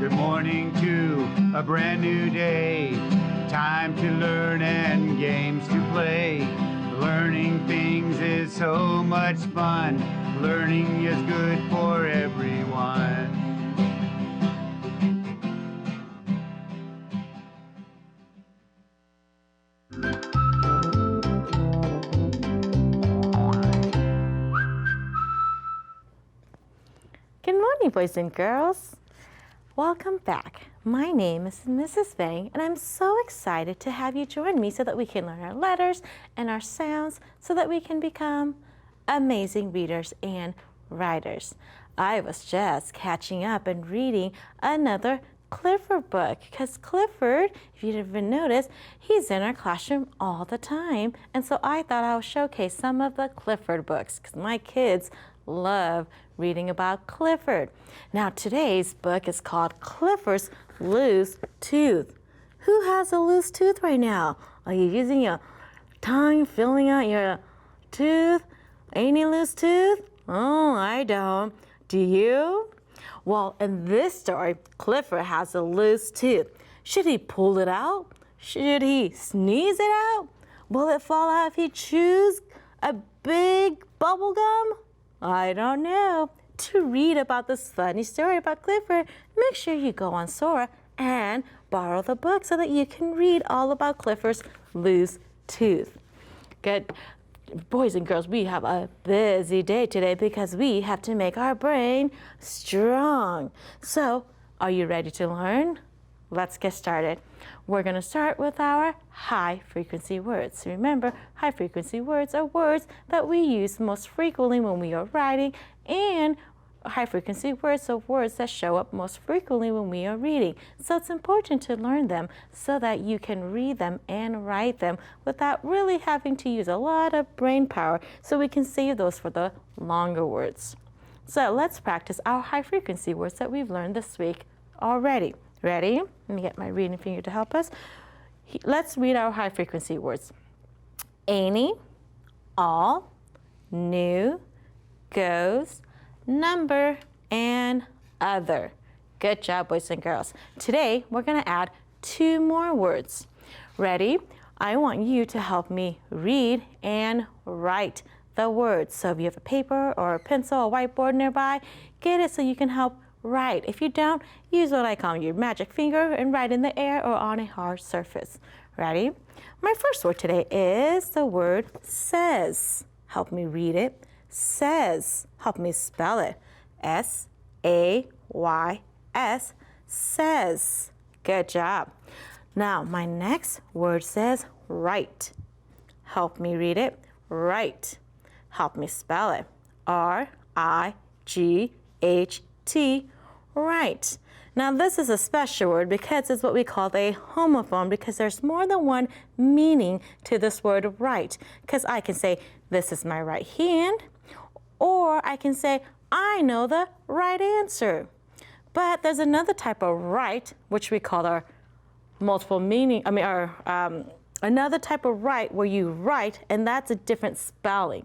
Good morning to a brand new day. Time to learn and games to play. Learning things is so much fun. Learning is good for everyone. Good morning, boys and girls. Welcome back. My name is Mrs. Vang, and I'm so excited to have you join me so that we can learn our letters and our sounds so that we can become amazing readers and writers. I was just catching up and reading another Clifford book because Clifford, if you didn't notice, he's in our classroom all the time. And so I thought I would showcase some of the Clifford books because my kids love reading about Clifford. Now today's book is called Clifford's Loose Tooth. Who has a loose tooth right now? Are you using your tongue filling out your tooth? Any loose tooth? Oh, I don't. Do you? Well, in this story, Clifford has a loose tooth. Should he pull it out? Should he sneeze it out? Will it fall out if he chews a big bubble gum? I don't know. To read about this funny story about Clifford, make sure you go on Sora and borrow the book so that you can read all about Clifford's loose tooth. Good. Boys and girls, we have a busy day today because we have to make our brain strong. So, are you ready to learn? Let's get started. We're going to start with our high frequency words. Remember, high frequency words are words that we use most frequently when we are writing, and high frequency words are words that show up most frequently when we are reading. So it's important to learn them so that you can read them and write them without really having to use a lot of brain power, so we can save those for the longer words. So let's practice our high frequency words that we've learned this week already. Ready? Let me get my reading finger to help us. Let's read our high frequency words. Any, all, new, goes, number, and other. Good job, boys and girls. Today, we're going to add 2 more words. Ready? I want you to help me read and write the words. So if you have a paper or a pencil, a whiteboard nearby, get it so you can help write. If you don't, use what I call your magic finger and write in the air or on a hard surface. Ready? My first word today is the word says. Help me read it. Says. Help me spell it. S-A-Y-S. Says. Good job. Now, my next word says write. Help me read it. Write. Help me spell it. R-I-G-H-T. Right. Now this is a special word because it's what we call a homophone, because there's more than one meaning to this word right. Because I can say, this is my right hand, or I can say, I know the right answer. But there's another type of right, which we call our multiple meaning, another type of right where you write, and that's a different spelling.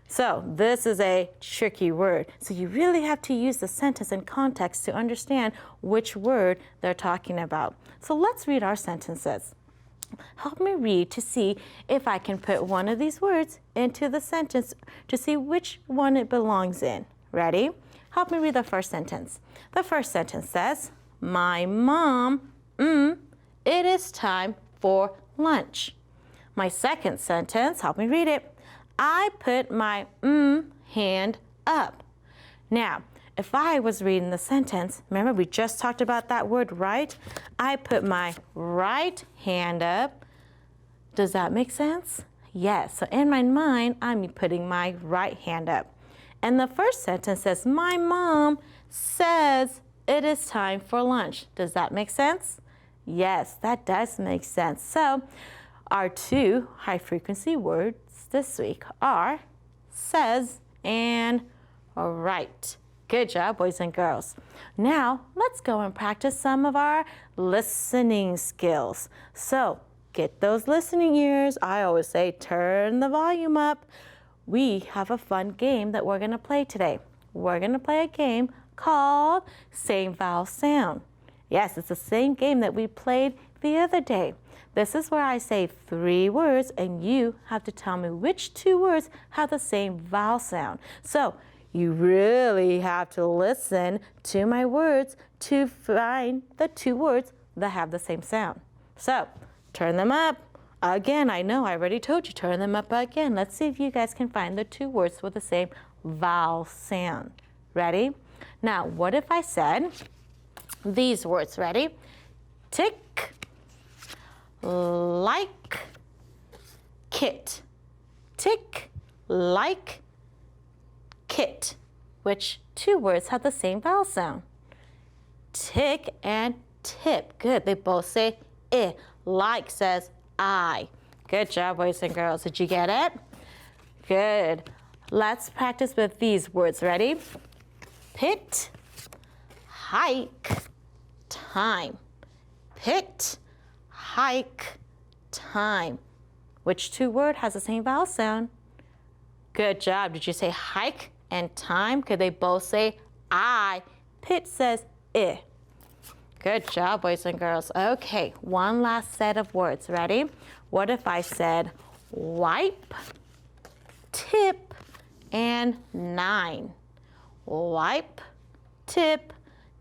So this is a tricky word. So you really have to use the sentence in context to understand which word they're talking about. So let's read our sentences. Help me read to see if I can put one of these words into the sentence to see which one it belongs in. Ready? Help me read the first sentence. The first sentence says, my mom, it is time for lunch. My second sentence, help me read it. I put my hand up. Now, if I was reading the sentence, remember we just talked about that word right? I put my right hand up. Does that make sense? Yes, so in my mind, I'm putting my right hand up. And the first sentence says, my mom says it is time for lunch. Does that make sense? Yes, that does make sense. So our 2 high frequency words this week are says and right. Good job, boys and girls. Now, let's go and practice some of our listening skills. So, get those listening ears. I always say, turn the volume up. We have a fun game that we're going to play today. We're going to play a game called Same Vowel Sound. Yes, it's the same game that we played the other day. This is where I say 3 words and you have to tell me which 2 words have the same vowel sound. So you really have to listen to my words to find the 2 words that have the same sound. So turn them up. Again, I know I already told you, turn them up again. Let's see if you guys can find the 2 words with the same vowel sound. Ready? Now, what if I said these words? Ready? Tick, like, kit. Tick, like, kit. Which 2 words have the same vowel sound? Tick and tip. Good. They both say I. Like says I. Good job, boys and girls. Did you get it? Good. Let's practice with these words. Ready? Pit, hike, time. Pit, hike, time. Which 2 word has the same vowel sound? Good job. Did you say hike and time? Could they both say I? Pit says I. Good job, boys and girls. Okay, one last set of words. Ready? What if I said wipe, tip, and 9? Wipe, tip,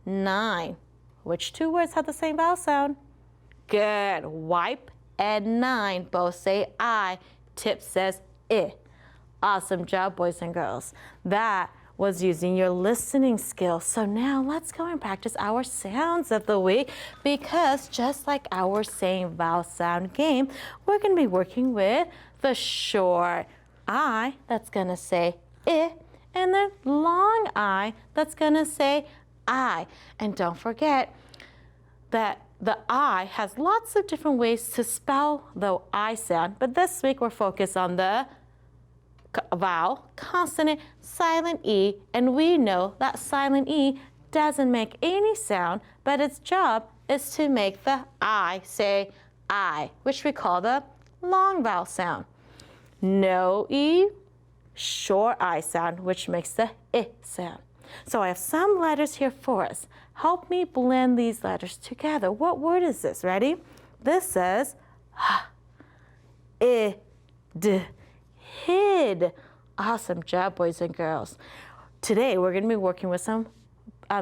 9. Which 2 words have the same vowel sound? Good. Wipe and 9 both say I. Tip says I. Awesome job, boys and girls. That was using your listening skills. So now let's go and practice our sounds of the week, because just like our same vowel sound game, we're going to be working with the short I that's going to say I, and the long I that's going to say I. And don't forget that the I has lots of different ways to spell the I sound, but this week we're focused on the vowel, consonant, silent E, and we know that silent E doesn't make any sound, but its job is to make the I say I, which we call the long vowel sound. No E, short I sound, which makes the I sound. So I have some letters here for us. Help me blend these letters together. What word is this? Ready? This says I, D, hid. Awesome job, boys and girls. Today we're going to be working with some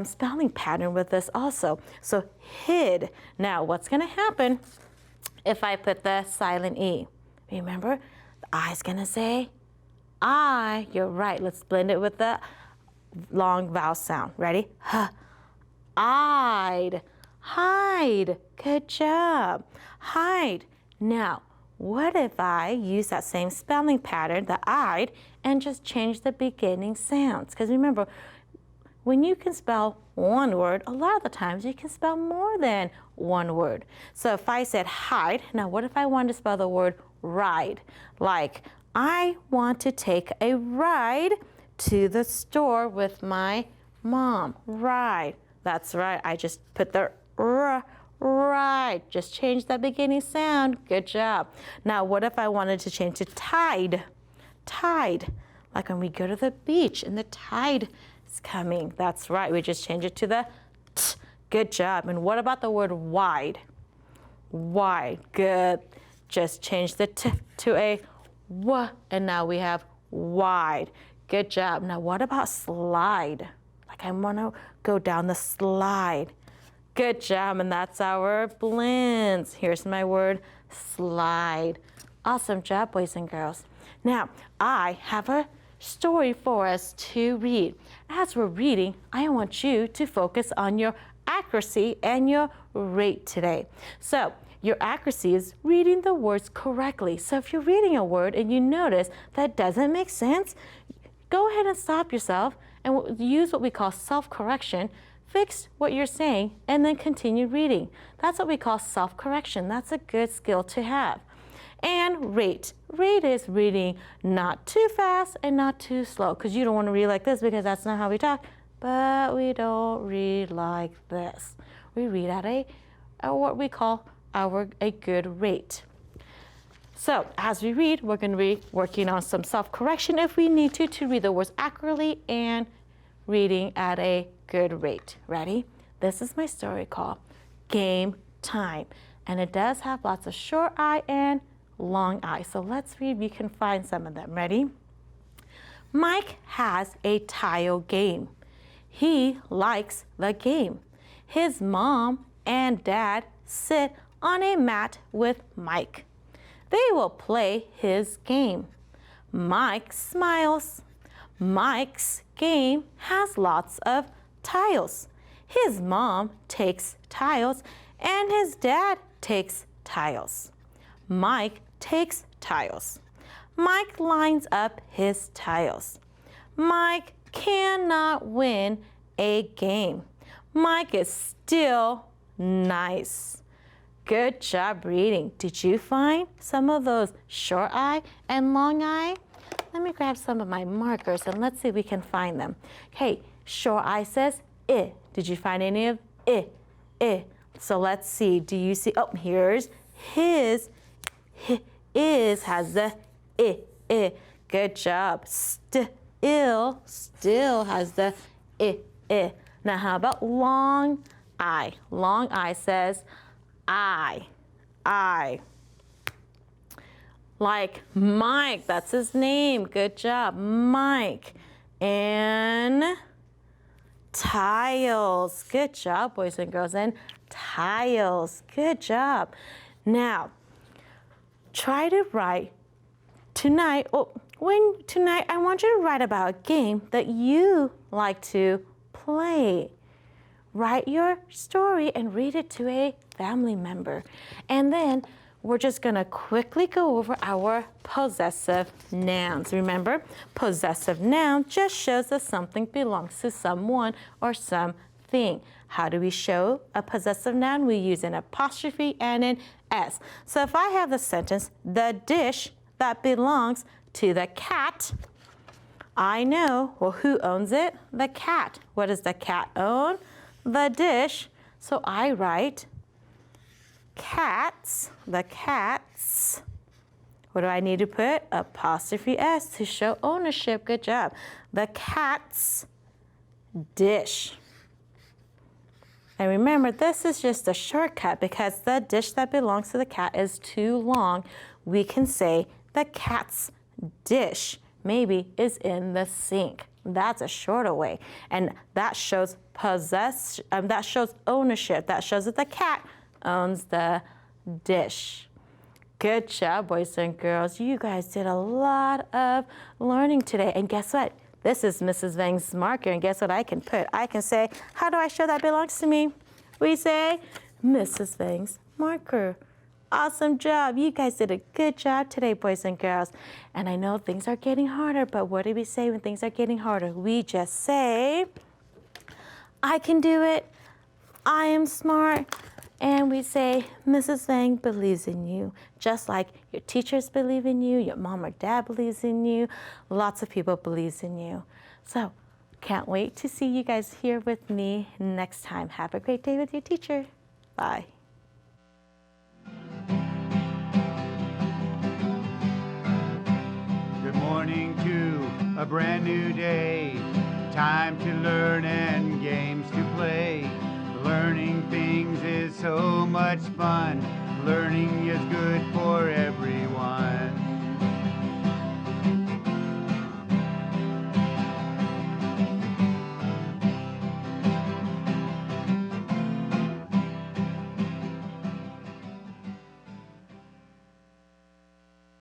spelling pattern with this also. So hid. Now what's going to happen if I put the silent E? Remember, the I is going to say I. You're right. Let's blend it with the long vowel sound. Ready? Huh. I'd. Hide. Good job. Hide. Now, what if I use that same spelling pattern, the I'd, and just change the beginning sounds? Because remember, when you can spell one word, a lot of the times you can spell more than one word. So if I said hide, now what if I wanted to spell the word ride? Like, I want to take a ride to the store with my mom. Ride. That's right. I just put the r. Right, just change that beginning sound. Good job. Now, what if I wanted to change to tide? Tide, like when we go to the beach and the tide is coming. That's right, we just change it to the t. Good job. And what about the word wide? Wide, good. Just change the t to a w, and now we have wide. Good job. Now, what about slide? Like I want to go down the slide. Good job, and that's our blends. Here's my word, slide. Awesome job, boys and girls. Now, I have a story for us to read. As we're reading, I want you to focus on your accuracy and your rate today. So, your accuracy is reading the words correctly. So if you're reading a word and you notice that doesn't make sense, go ahead and stop yourself and use what we call self-correction. Fix what you're saying and then continue reading. That's what we call self-correction. That's a good skill to have. And rate. Rate is reading not too fast and not too slow, because you don't want to read like this, because that's not how we talk. But we don't read like this. We read at what we call a good rate. So as we read, we're going to be working on some self-correction if we need to read the words accurately and reading at a good rate. Ready? This is my story called Game Time. And it does have lots of short I and long I. So let's read if you can find some of them. Ready? Mike has a tile game. He likes the game. His mom and dad sit on a mat with Mike. They will play his game. Mike smiles. Mike's game has lots of tiles. His mom takes tiles and his dad takes tiles. Mike takes tiles. Mike lines up his tiles. Mike cannot win a game. Mike is still nice. Good job reading. Did you find some of those short I and long I? Let me grab some of my markers and let's see if we can find them. Okay, short I says I. Did you find any of I? I. So let's see. Do you see? Oh, here's his. Is has the I. Good job. Still has the I. Now how about long I? Long I says I. Like Mike, that's his name. Good job, Mike. And tiles. Good job, boys and girls. And tiles. Good job. Now, try to write tonight. Tonight, I want you to write about a game that you like to play. Write your story and read it to a family member. And then we're just going to quickly go over our possessive nouns. Remember, possessive noun just shows that something belongs to someone or something. How do we show a possessive noun? We use an apostrophe and an S. So if I have the sentence, the dish that belongs to the cat, I know, well, who owns it? The cat. What does the cat own? The dish. So I write cats, the cats. What do I need to put? Apostrophe S to show ownership. Good job. The cat's dish. And remember, this is just a shortcut because the dish that belongs to the cat is too long. We can say the cat's dish maybe is in the sink. That's a shorter way. And that shows that shows ownership. That shows that the cat owns the dish. Good job, boys and girls. You guys did a lot of learning today. And guess what? This is Mrs. Vang's marker. And guess what I can put? I can say, how do I show that belongs to me? We say, Mrs. Vang's marker. Awesome job. You guys did a good job today, boys and girls. And I know things are getting harder, but what do we say when things are getting harder? We just say, I can do it. I am smart. And we say, Mrs. Vang believes in you. Just like your teachers believe in you, your mom or dad believes in you, lots of people believes in you. So, can't wait to see you guys here with me next time. Have a great day with your teacher. Bye. Good morning to a brand new day. Time to learn and games to play. Learning things is so much fun. Learning is good for